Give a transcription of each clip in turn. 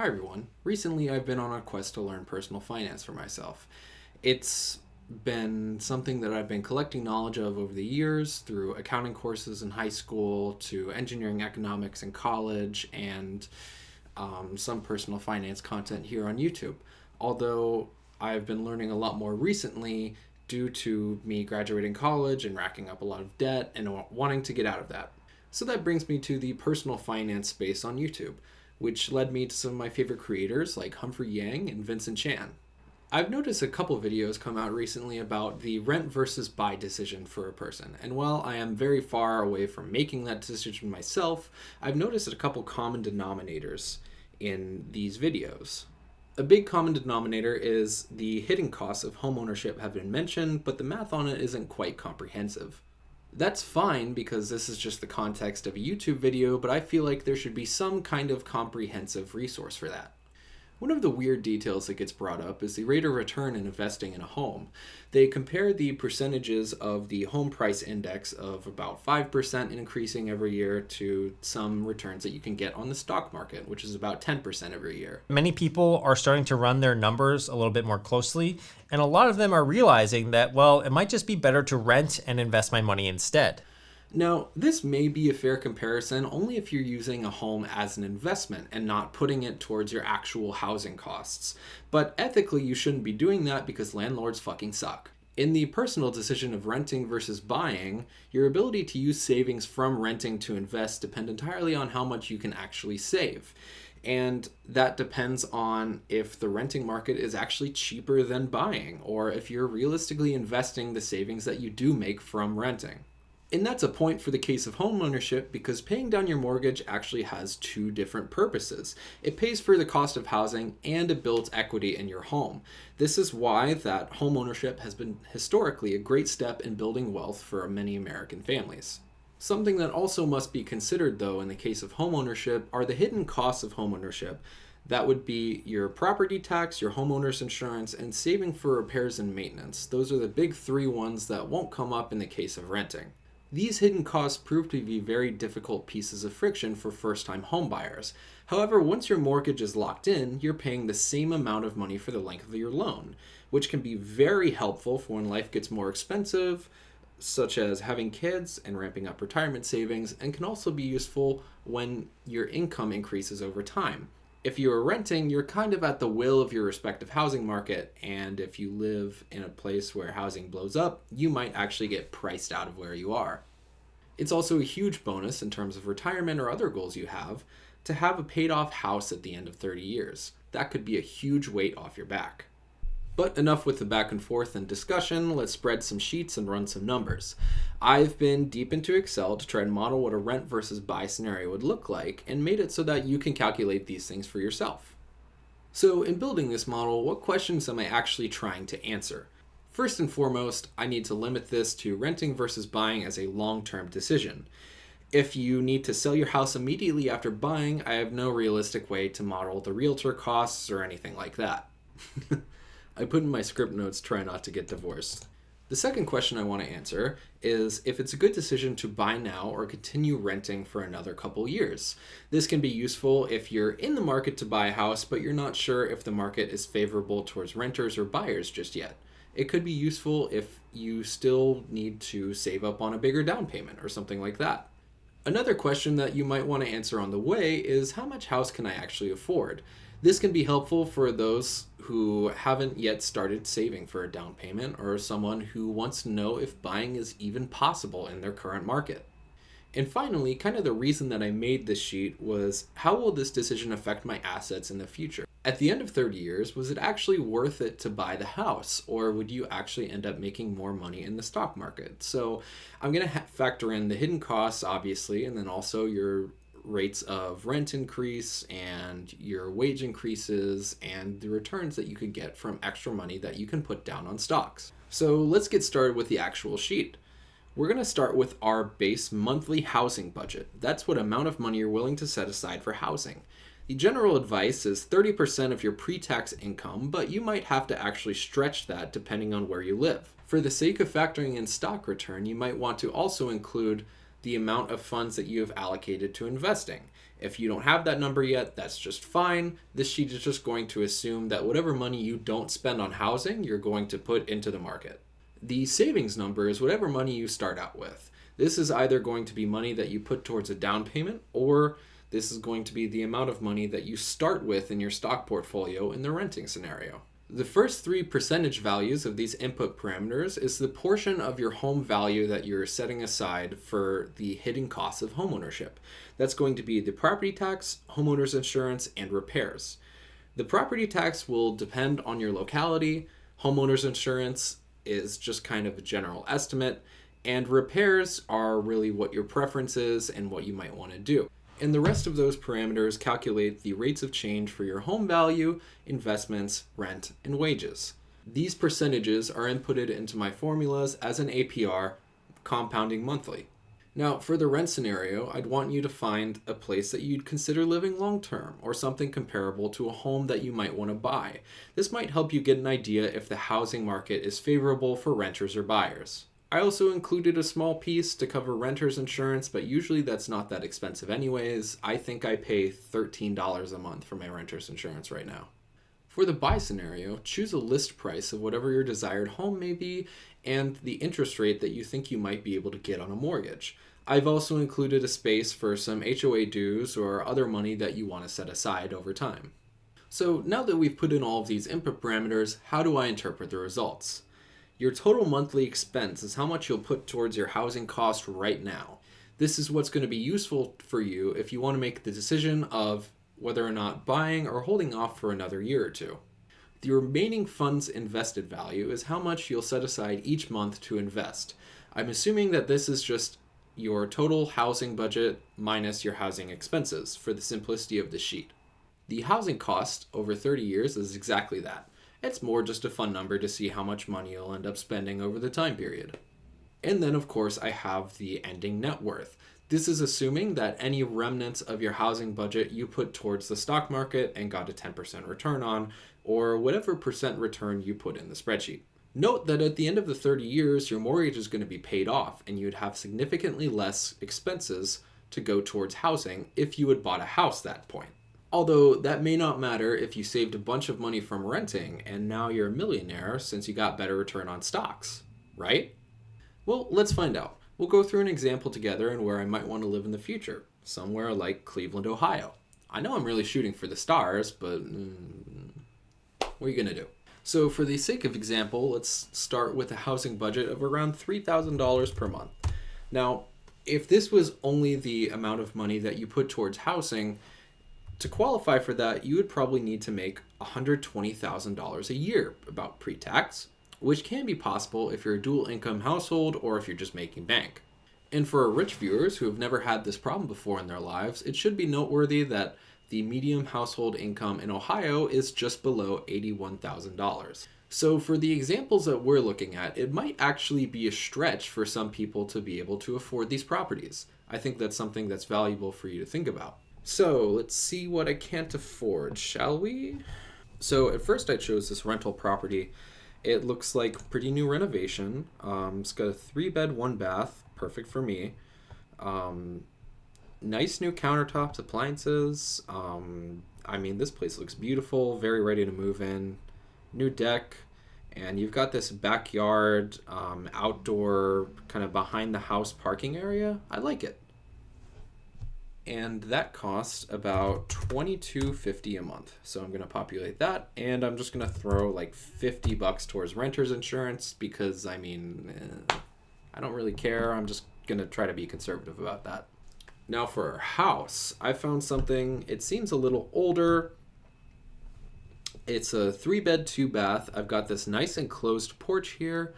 Hi everyone. Recently I've been on a quest to learn personal finance for myself. It's been something that I've been collecting knowledge of over the years through accounting courses in high school to engineering economics in college and some personal finance content here on YouTube. Although I've been learning a lot more recently due to me graduating college and racking up a lot of debt and wanting to get out of that. So that brings me to the personal finance space on YouTube, which led me to some of my favorite creators like Humphrey Yang and Vincent Chan. I've noticed a couple videos come out recently about the rent versus buy decision for a person, and while I am very far away from making that decision myself, I've noticed a couple common denominators in these videos. A big common denominator is the hidden costs of homeownership have been mentioned, but the math on it isn't quite comprehensive. That's fine because this is just the context of a YouTube video, but I feel like there should be some kind of comprehensive resource for that. One of the weird details that gets brought up is the rate of return in investing in a home. They compare the percentages of the home price index of about 5% increasing every year to some returns that you can get on the stock market, which is about 10% every year. Many people are starting to run their numbers a little bit more closely, and a lot of them are realizing that, well, it might just be better to rent and invest my money instead. Now, this may be a fair comparison only if you're using a home as an investment and not putting it towards your actual housing costs. But ethically, you shouldn't be doing that because landlords fucking suck. In the personal decision of renting versus buying, your ability to use savings from renting to invest depend entirely on how much you can actually save. And that depends on if the renting market is actually cheaper than buying, or if you're realistically investing the savings that you do make from renting. And that's a point for the case of homeownership because paying down your mortgage actually has two different purposes. It pays for the cost of housing and it builds equity in your home. This is why that homeownership has been historically a great step in building wealth for many American families. Something that also must be considered though in the case of homeownership are the hidden costs of homeownership. That would be your property tax, your homeowner's insurance, and saving for repairs and maintenance. Those are the big three ones that won't come up in the case of renting. These hidden costs prove to be very difficult pieces of friction for first-time homebuyers. However, once your mortgage is locked in, you're paying the same amount of money for the length of your loan, which can be very helpful for when life gets more expensive, such as having kids and ramping up retirement savings, and can also be useful when your income increases over time. If you are renting, you're kind of at the will of your respective housing market, and if you live in a place where housing blows up, you might actually get priced out of where you are. It's also a huge bonus in terms of retirement or other goals you have to have a paid off house at the end of 30 years. That could be a huge weight off your back. But enough with the back and forth and discussion, let's spread some sheets and run some numbers. I've been deep into Excel to try and model what a rent versus buy scenario would look like and made it so that you can calculate these things for yourself. So in building this model, what questions am I actually trying to answer? First and foremost, I need to limit this to renting versus buying as a long-term decision. If you need to sell your house immediately after buying, I have no realistic way to model the realtor costs or anything like that. I put in my script notes, try not to get divorced. The second question I want to answer is if it's a good decision to buy now or continue renting for another couple years. This can be useful if you're in the market to buy a house, but you're not sure if the market is favorable towards renters or buyers just yet. It could be useful if you still need to save up on a bigger down payment or something like that. Another question that you might want to answer on the way is how much house can I actually afford? This can be helpful for those who haven't yet started saving for a down payment or someone who wants to know if buying is even possible in their current market. And finally, kind of the reason that I made this sheet was how will this decision affect my assets in the future? At the end of 30 years, was it actually worth it to buy the house, or would you actually end up making more money in the stock market? So I'm going to factor in the hidden costs, obviously, and then also your rates of rent increase and your wage increases and the returns that you could get from extra money that you can put down on stocks. So let's get started with the actual sheet. We're going to start with our base monthly housing budget. That's what amount of money you're willing to set aside for housing. The general advice is 30% of your pre-tax income, but you might have to actually stretch that depending on where you live. For the sake of factoring in stock return, you might want to also include the amount of funds that you have allocated to investing. If you don't have that number yet, that's just fine. This sheet is just going to assume that whatever money you don't spend on housing, you're going to put into the market. The savings number is whatever money you start out with. This is either going to be money that you put towards a down payment, or this is going to be the amount of money that you start with in your stock portfolio in the renting scenario. The first three percentage values of these input parameters is the portion of your home value that you're setting aside for the hidden costs of homeownership. That's going to be the property tax, homeowners insurance, and repairs. The property tax will depend on your locality. Homeowners insurance is just kind of a general estimate, and repairs are really what your preference is and what you might want to do. And the rest of those parameters calculate the rates of change for your home value, investments, rent, and wages. These percentages are inputted into my formulas as an APR, compounding monthly. Now, for the rent scenario, I'd want you to find a place that you'd consider living long-term, or something comparable to a home that you might want to buy. This might help you get an idea if the housing market is favorable for renters or buyers. I also included a small piece to cover renter's insurance, but usually that's not that expensive anyways. I think I pay $13 a month for my renter's insurance right now. For the buy scenario, choose a list price of whatever your desired home may be and the interest rate that you think you might be able to get on a mortgage. I've also included a space for some HOA dues or other money that you want to set aside over time. So now that we've put in all of these input parameters, how do I interpret the results? Your total monthly expense is how much you'll put towards your housing cost right now. This is what's going to be useful for you if you want to make the decision of whether or not buying or holding off for another year or two. The remaining funds invested value is how much you'll set aside each month to invest. I'm assuming that this is just your total housing budget minus your housing expenses for the simplicity of the sheet. The housing cost over 30 years is exactly that. It's more just a fun number to see how much money you'll end up spending over the time period. And then, of course, I have the ending net worth. This is assuming that any remnants of your housing budget you put towards the stock market and got a 10% return on, or whatever percent return you put in the spreadsheet. Note that at the end of the 30 years, your mortgage is going to be paid off, and you'd have significantly less expenses to go towards housing if you had bought a house at that point. Although that may not matter if you saved a bunch of money from renting and now you're a millionaire since you got better return on stocks, right? Well, let's find out. We'll go through an example together and where I might want to live in the future, somewhere like Cleveland, Ohio. I know I'm really shooting for the stars, but what are you going to do? So for the sake of example, let's start with a housing budget of around $3,000 per month. Now, if this was only the amount of money that you put towards housing, to qualify for that, you would probably need to make $120,000 a year about pre-tax, which can be possible if you're a dual income household or if you're just making bank. And for our rich viewers who have never had this problem before in their lives, it should be noteworthy that the median household income in Ohio is just below $81,000. So for the examples that we're looking at, it might actually be a stretch for some people to be able to afford these properties. I think that's something that's valuable for you to think about. So let's see what I can't afford, shall we? So at first I chose this rental property. It looks like pretty new renovation. It's got a 3-bed, 1-bath, perfect for me. Nice new countertops, appliances. I mean, this place looks beautiful, very ready to move in. New deck, and you've got this backyard, outdoor, kind of behind the house parking area. I like it. And that costs about $22.50 a month. So I'm going to populate that, and I'm just going to throw like $50 towards renter's insurance because, I mean, I don't really care. I'm just going to try to be conservative about that. Now for our house, I found something. It seems a little older. It's a 3-bed, 2-bath. I've got this nice enclosed porch here,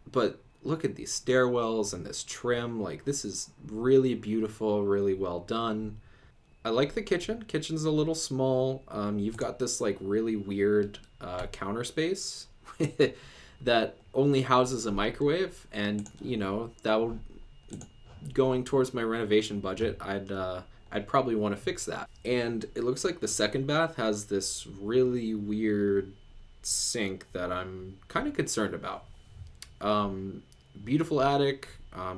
but look at these stairwells and this trim. Like, this is really beautiful, really well done. I like the kitchen. Kitchen's a little small. You've got this like really weird counter space that only houses a microwave, and you know that would, going towards my renovation budget, I'd probably want to fix that. And it looks like the second bath has this really weird sink that I'm kind of concerned about. Beautiful attic,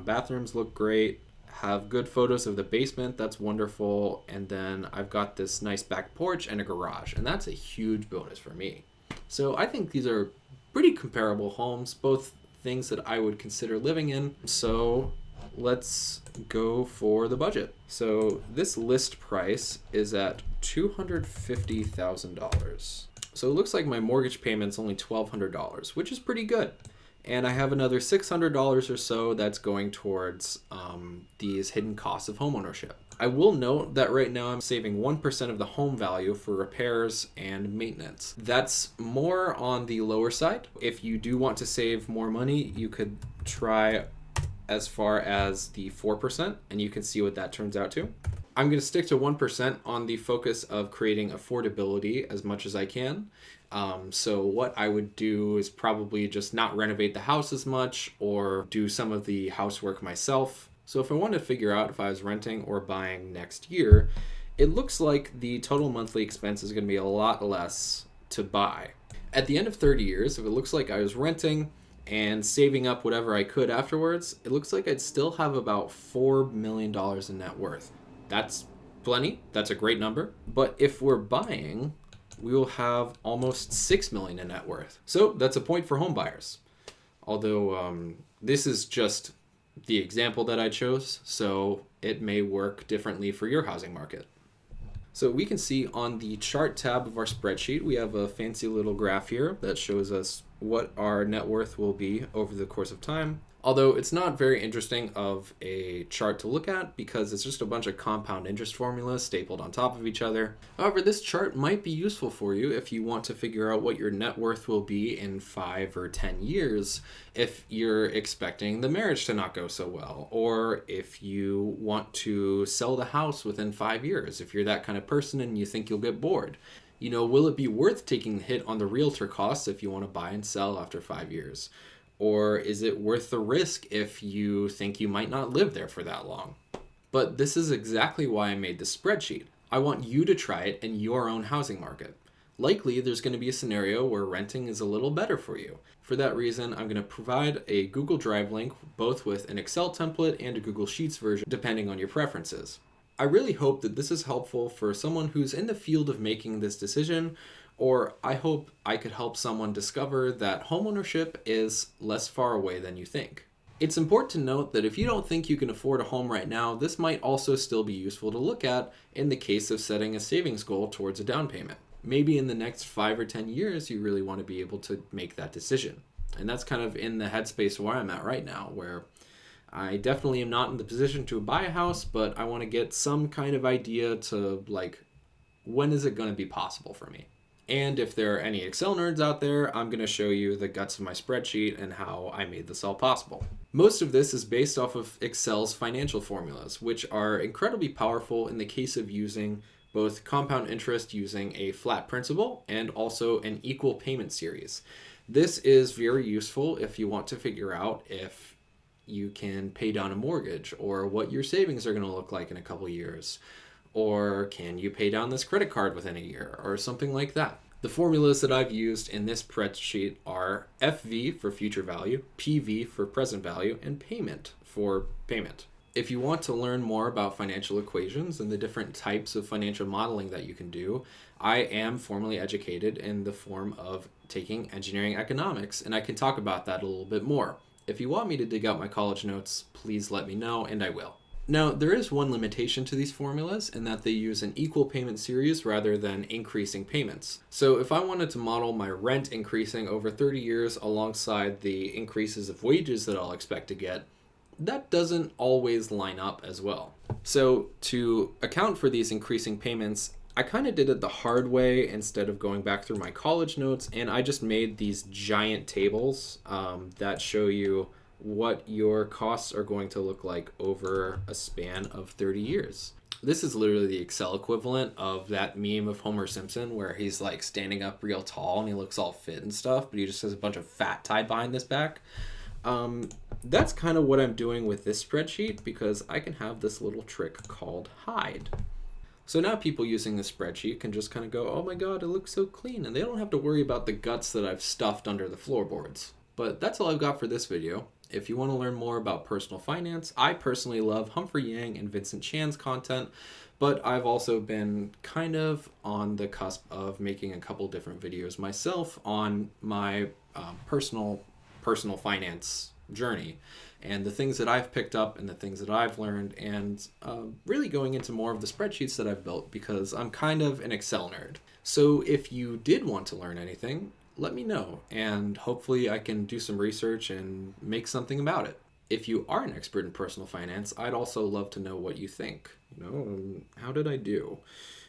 bathrooms look great, have good photos of the basement. That's wonderful. And then I've got this nice back porch and a garage, and that's a huge bonus for me. So I think these are pretty comparable homes, both things that I would consider living in. So let's go for the budget. So this list price is at $250,000. So it looks like my mortgage payment's only $1,200, which is pretty good. And I have another $600 or so that's going towards these hidden costs of homeownership. I will note that right now I'm saving 1% of the home value for repairs and maintenance. That's more on the lower side. If you do want to save more money, you could try as far as the 4%, and you can see what that turns out to. I'm going to stick to 1% on the focus of creating affordability as much as I can. So what I would do is probably just not renovate the house as much or do some of the housework myself. So if I want to figure out if I was renting or buying next year, it looks like the total monthly expense is going to be a lot less to buy. At the end of 30 years, if it looks like I was renting and saving up whatever I could afterwards, it looks like I'd still have about $4 million in net worth. That's plenty. That's a great number. But if we're buying, we will have almost $6 million in net worth. So that's a point for home buyers. Although this is just the example that I chose, so it may work differently for your housing market. So we can see on the chart tab of our spreadsheet, we have a fancy little graph here that shows us what our net worth will be over the course of time. Although it's not very interesting of a chart to look at because it's just a bunch of compound interest formulas stapled on top of each other. However, this chart might be useful for you if you want to figure out what your net worth will be in 5 or 10 years if you're expecting the marriage to not go so well, or if you want to sell the house within 5 years, if you're that kind of person and you think you'll get bored. You know, will it be worth taking the hit on the realtor costs if you want to buy and sell after 5 years? Or is it worth the risk if you think you might not live there for that long? But this is exactly why I made this spreadsheet. I want you to try it in your own housing market. Likely, there's going to be a scenario where renting is a little better for you. For that reason, I'm going to provide a Google Drive link, both with an Excel template and a Google Sheets version, depending on your preferences. I really hope that this is helpful for someone who's in the field of making this decision, or I hope I could help someone discover that homeownership is less far away than you think. It's important to note that if you don't think you can afford a home right now, this might also still be useful to look at in the case of setting a savings goal towards a down payment. Maybe in the next 5 or 10 years, you really want to be able to make that decision. And that's kind of in the headspace where I'm at right now, where I definitely am not in the position to buy a house, but I want to get some kind of idea to, like, when is it going to be possible for me? And if there are any Excel nerds out there, I'm going to show you the guts of my spreadsheet and how I made this all possible. Most of this is based off of Excel's financial formulas, which are incredibly powerful in the case of using both compound interest using a flat principal and also an equal payment series. This is very useful if you want to figure out if you can pay down a mortgage or what your savings are going to look like in a couple years. Or can you pay down this credit card within a year or something like that? The formulas that I've used in this spreadsheet are FV for future value, PV for present value, and payment for payment. If you want to learn more about financial equations and the different types of financial modeling that you can do, I am formally educated in the form of taking engineering economics, and I can talk about that a little bit more. If you want me to dig out my college notes, please let me know, and I will. Now, there is one limitation to these formulas in that they use an equal payment series rather than increasing payments. So if I wanted to model my rent increasing over 30 years alongside the increases of wages that I'll expect to get, that doesn't always line up as well. So to account for these increasing payments, I kind of did it the hard way instead of going back through my college notes, and I just made these giant tables that show you what your costs are going to look like over a span of 30 years. This is literally the Excel equivalent of that meme of Homer Simpson where he's like standing up real tall and he looks all fit and stuff, but he just has a bunch of fat tied behind his back. That's kind of what I'm doing with this spreadsheet because I can have this little trick called hide. So now people using this spreadsheet can just kind of go, oh my god, it looks so clean, and they don't have to worry about the guts that I've stuffed under the floorboards. But that's all I've got for this video. If you want to learn more about personal finance, I personally love Humphrey Yang and Vincent Chan's content, but I've also been kind of on the cusp of making a couple different videos myself on my personal finance journey and the things that I've picked up and the things that I've learned, and really going into more of the spreadsheets that I've built because I'm kind of an Excel nerd. So if you did want to learn anything, let me know, and hopefully I can do some research and make something about it. If you are an expert in personal finance, I'd also love to know what you think. How did I do?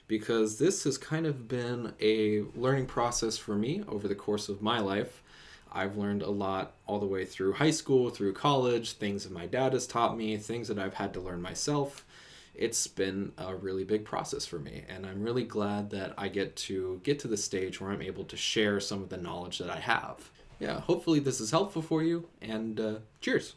Because this has kind of been a learning process for me over the course of my life. I've learned a lot all the way through high school, through college, things that my dad has taught me, things that I've had to learn myself. It's been a really big process for me, and I'm really glad that I get to the stage where I'm able to share some of the knowledge that I have. Yeah, hopefully this is helpful for you, and cheers.